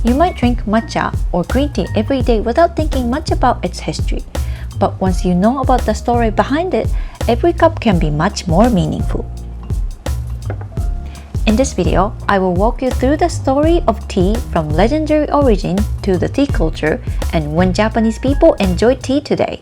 You might drink matcha or green tea every day without thinking much about its history. But once you know about the story behind it, every cup can be much more meaningful. In this video, I will walk you through the story of tea from legendary origin to the tea culture and when Japanese people enjoy tea today.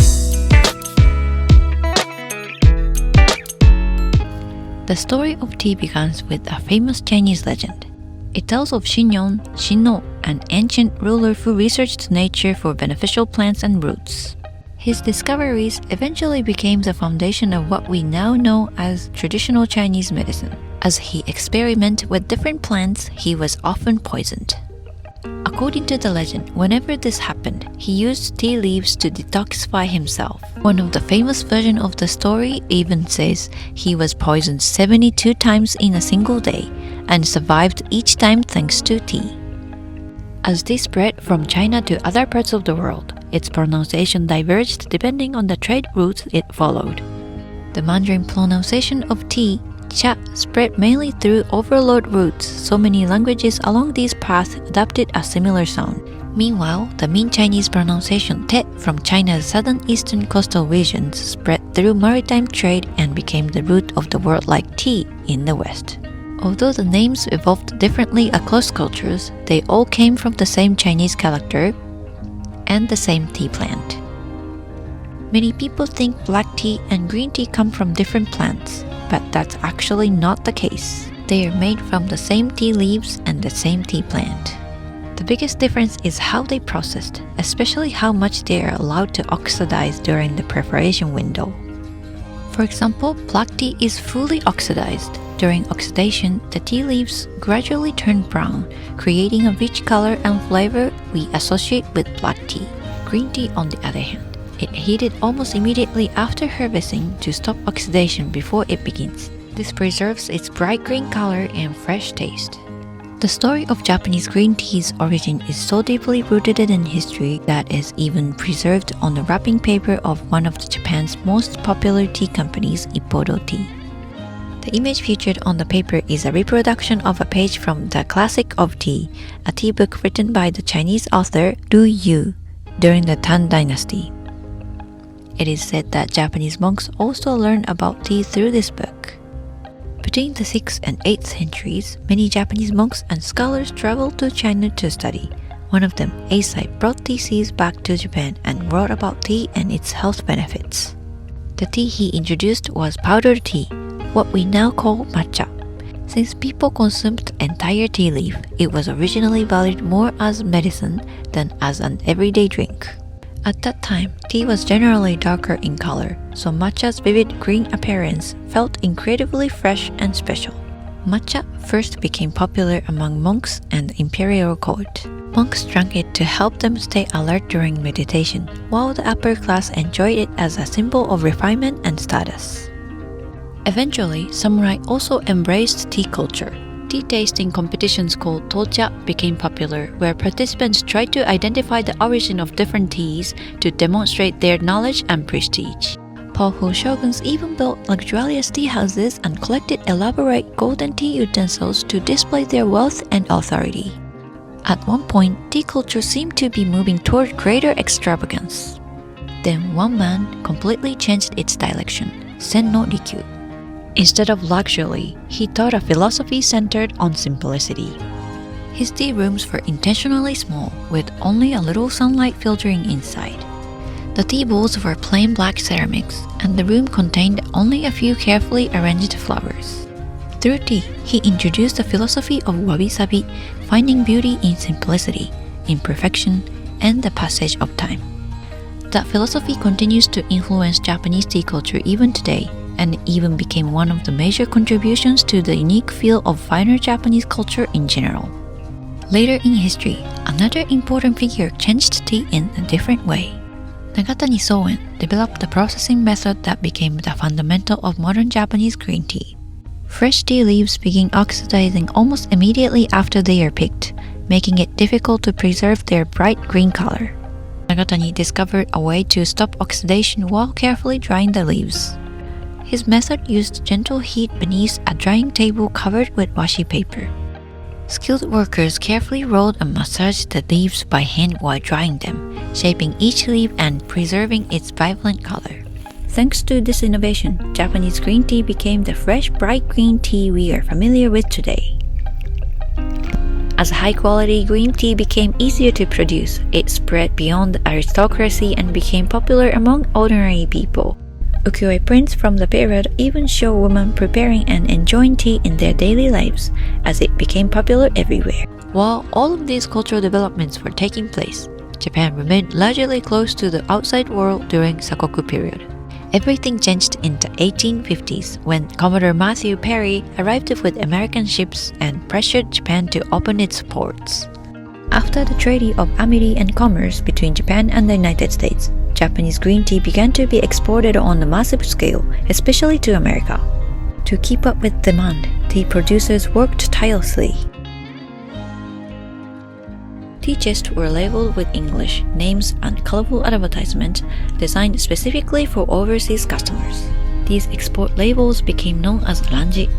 The story of tea begins with a famous Chinese legend. It tells of Shinno, an ancient ruler who researched nature for beneficial plants and roots. His discoveries eventually became the foundation of what we now know as traditional Chinese medicine. As he experimented with different plants, he was often poisoned. According to the legend, whenever this happened, he used tea leaves to detoxify himself. One of the famous versions of the story even says he was poisoned 72 times in a single day and survived each time thanks to tea. As tea spread from China to other parts of the world, its pronunciation diverged depending on the trade routes it followed. The Mandarin pronunciation of tea, cha, spread mainly through overlord routes, so many languages along these paths adopted a similar sound. Meanwhile, the Min Chinese pronunciation te from China's southern eastern coastal regions spread through maritime trade and became the root of the word like tea in the West. Although the names evolved differently across cultures, they all came from the same Chinese character and the same tea plant. Many people think black tea and green tea come from different plants, but that's actually not the case. They are made from the same tea leaves and the same tea plant. The biggest difference is how they processed, especially how much they are allowed to oxidize during the preparation window. For example, black tea is fully oxidized. During oxidation, the tea leaves gradually turn brown, creating a rich color and flavor we associate with black tea. Green tea, on the other hand, it heated almost immediately after harvesting to stop oxidation before it begins. This preserves its bright green color and fresh taste. The story of Japanese green tea's origin is so deeply rooted in history that is even preserved on the wrapping paper of one of Japan's most popular tea companies, Ippodo Tea. The image featured on the paper is a reproduction of a page from The Classic of Tea, a tea book written by the Chinese author Rikyū during the Tang Dynasty. It is said that Japanese monks also learned about tea through this book. Between the 6th and 8th centuries, many Japanese monks and scholars traveled to China to study. One of them, Eisai, brought tea seeds back to Japan and wrote about tea and its health benefits. The tea he introduced was powdered tea, what we now call matcha. Since people consumed the entire tea leaf, it was originally valued more as medicine than as an everyday drink. At that time, tea was generally darker in color, so matcha's vivid green appearance felt incredibly fresh and special. Matcha first became popular among monks and the imperial court. Monks drank it to help them stay alert during meditation, while the upper class enjoyed it as a symbol of refinement and status. Eventually, samurai also embraced tea culture. Tea tasting competitions called tocha became popular, where participants tried to identify the origin of different teas to demonstrate their knowledge and prestige. Powerful shoguns even built luxurious tea houses and collected elaborate golden tea utensils to display their wealth and authority. At one point, tea culture seemed to be moving toward greater extravagance. Then one man completely changed its direction, Sen no Rikyū. Instead of luxury, he taught a philosophy centered on simplicity. His tea rooms were intentionally small, with only a little sunlight filtering inside. The tea bowls were plain black ceramics, and the room contained only a few carefully arranged flowers. Through tea, he introduced the philosophy of wabi-sabi, finding beauty in simplicity, imperfection, and the passage of time. That philosophy continues to influence Japanese tea culture even today, and even became one of the major contributions to the unique feel of finer Japanese culture in general. Later in history, another important figure changed tea in a different way. Nagatani Soen developed the processing method that became the fundamental of modern Japanese green tea. Fresh tea leaves begin oxidizing almost immediately after they are picked, making it difficult to preserve their bright green color. Nagatani discovered a way to stop oxidation while carefully drying the leaves. His method used gentle heat beneath a drying table covered with washi paper. Skilled workers carefully rolled and massaged the leaves by hand while drying them, shaping each leaf and preserving its vibrant color. Thanks to this innovation, Japanese green tea became the fresh, bright green tea we are familiar with today. As high-quality green tea became easier to produce, it spread beyond the aristocracy and became popular among ordinary people. Ukiyo-e prints from the period even show women preparing and enjoying tea in their daily lives, as it became popular everywhere. While all of these cultural developments were taking place, Japan remained largely closed to the outside world during Sakoku period. Everything changed in the 1850s when Commodore Matthew Perry arrived with American ships and pressured Japan to open its ports. After the Treaty of Amity and Commerce between Japan and the United States, Japanese green tea began to be exported on a massive scale, especially to America. To keep up with demand, tea producers worked tirelessly. Tea chests were labeled with English names and colorful advertisements designed specifically for overseas customers. These export labels became known as ranji.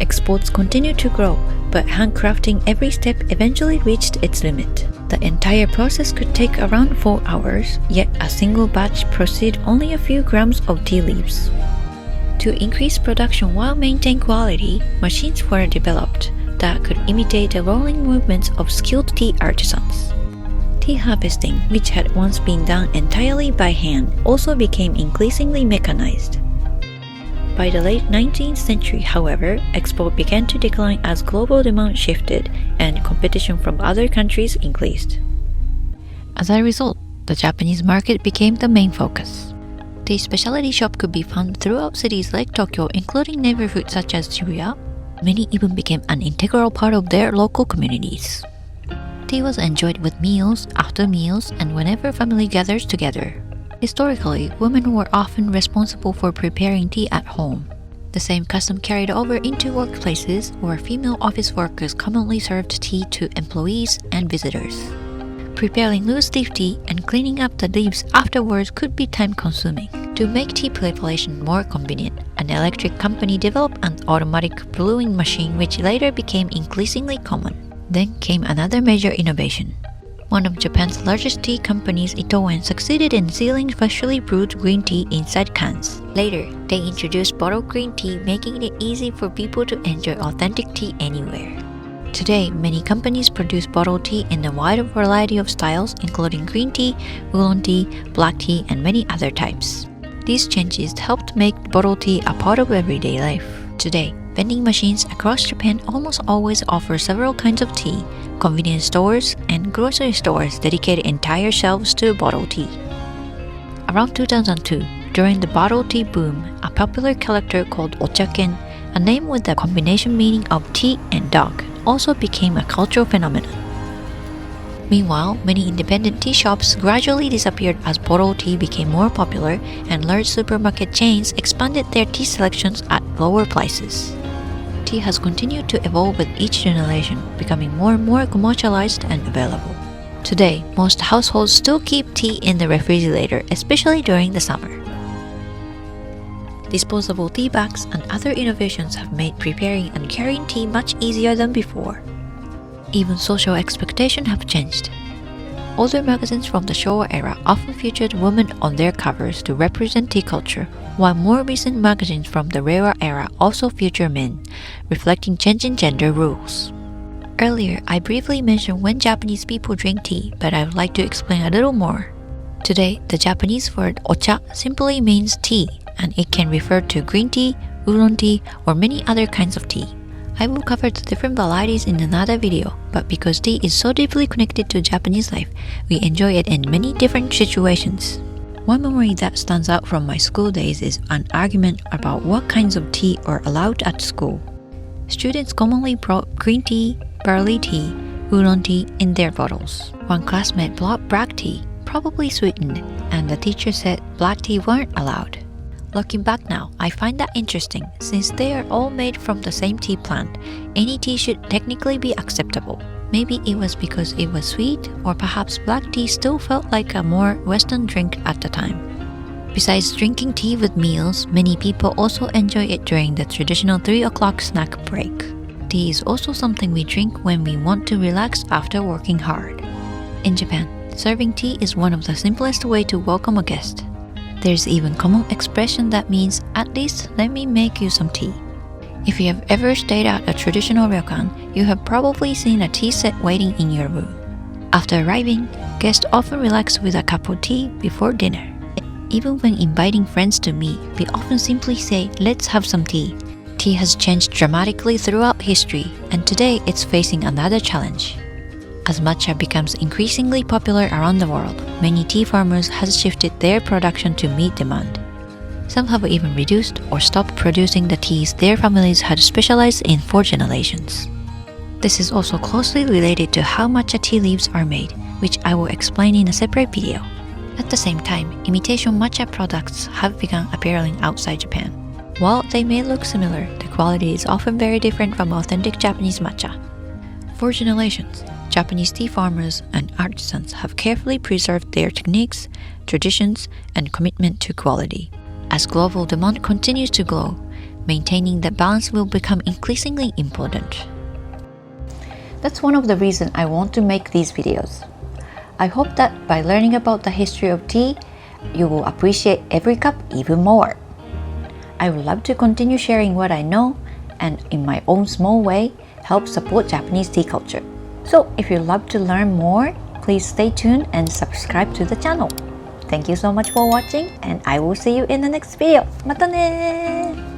Exports continued to grow, but handcrafting every step eventually reached its limit. The entire process could take around 4 hours, yet a single batch proceeded only a few grams of tea leaves. To increase production while maintaining quality, machines were developed that could imitate the rolling movements of skilled tea artisans. Tea harvesting, which had once been done entirely by hand, also became increasingly mechanized. By the late 19th century, however, export began to decline as global demand shifted and competition from other countries increased. As a result, the Japanese market became the main focus. Tea specialty shops could be found throughout cities like Tokyo, including neighborhoods such as Shibuya. Many even became an integral part of their local communities. Tea was enjoyed with meals, after meals, and whenever family gathers together. Historically, women were often responsible for preparing tea at home. The same custom carried over into workplaces where female office workers commonly served tea to employees and visitors. Preparing loose leaf tea and cleaning up the leaves afterwards could be time-consuming. To make tea preparation more convenient, an electric company developed an automatic brewing machine which later became increasingly common. Then came another major innovation. One of Japan's largest tea companies, Itoen, succeeded in sealing freshly brewed green tea inside cans. Later, they introduced bottled green tea, making it easy for people to enjoy authentic tea anywhere. Today, many companies produce bottled tea in a wide variety of styles, including green tea, oolong tea, black tea, and many other types. These changes helped make bottled tea a part of everyday life. Today, vending machines across Japan almost always offer several kinds of tea. Convenience stores and grocery stores dedicate entire shelves to bottled tea. Around 2002, during the bottled tea boom, a popular character called Ochaken, a name with the combination meaning of tea and dog, also became a cultural phenomenon. Meanwhile, many independent tea shops gradually disappeared as bottled tea became more popular and large supermarket chains expanded their tea selections at lower prices. Tea has continued to evolve with each generation, becoming more and more commercialized and available. Today, most households still keep tea in the refrigerator, especially during the summer. Disposable tea bags and other innovations have made preparing and carrying tea much easier than before. Even social expectations have changed. Older magazines from the Showa era often featured women on their covers to represent tea culture, while more recent magazines from the Reiwa era also feature men, reflecting changing gender rules. Earlier, I briefly mentioned when Japanese people drink tea, but I would like to explain a little more. Today, the Japanese word ocha simply means tea, and it can refer to green tea, oolong tea, or many other kinds of tea. I will cover the different varieties in another video, but because tea is so deeply connected to Japanese life, we enjoy it in many different situations. One memory that stands out from my school days is an argument about what kinds of tea are allowed at school. Students commonly brought green tea, barley tea, oolong tea in their bottles. One classmate brought black tea, probably sweetened, and the teacher said black tea weren't allowed. Looking back now, I find that interesting. Since they are all made from the same tea plant, any tea should technically be acceptable. Maybe it was because it was sweet, or perhaps black tea still felt like a more Western drink at the time. Besides drinking tea with meals, many people also enjoy it during the traditional 3 o'clock snack break. Tea is also something we drink when we want to relax after working hard. In Japan, serving tea is one of the simplest way to welcome a guest. There's even common expression that means, at least let me make you some tea. If you have ever stayed at a traditional ryokan, you have probably seen a tea set waiting in your room. After arriving, guests often relax with a cup of tea before dinner. Even when inviting friends to meet, we often simply say, let's have some tea. Tea has changed dramatically throughout history, and today it's facing another challenge. As matcha becomes increasingly popular around the world, many tea farmers have shifted their production to meet demand. Some have even reduced or stopped producing the teas their families had specialized in for generations. This is also closely related to how matcha tea leaves are made, which I will explain in a separate video. At the same time, imitation matcha products have begun appearing outside Japan. While they may look similar, the quality is often very different from authentic Japanese matcha. For generations, Japanese tea farmers and artisans have carefully preserved their techniques, traditions, and commitment to quality. As global demand continues to grow, maintaining that balance will become increasingly important. That's one of the reasons I want to make these videos. I hope that by learning about the history of tea, you will appreciate every cup even more. I would love to continue sharing what I know and, in my own small way, help support Japanese tea culture. So if you'd love to learn more, please stay tuned and subscribe to the channel. Thank you so much for watching, and I will see you in the next video. またねー!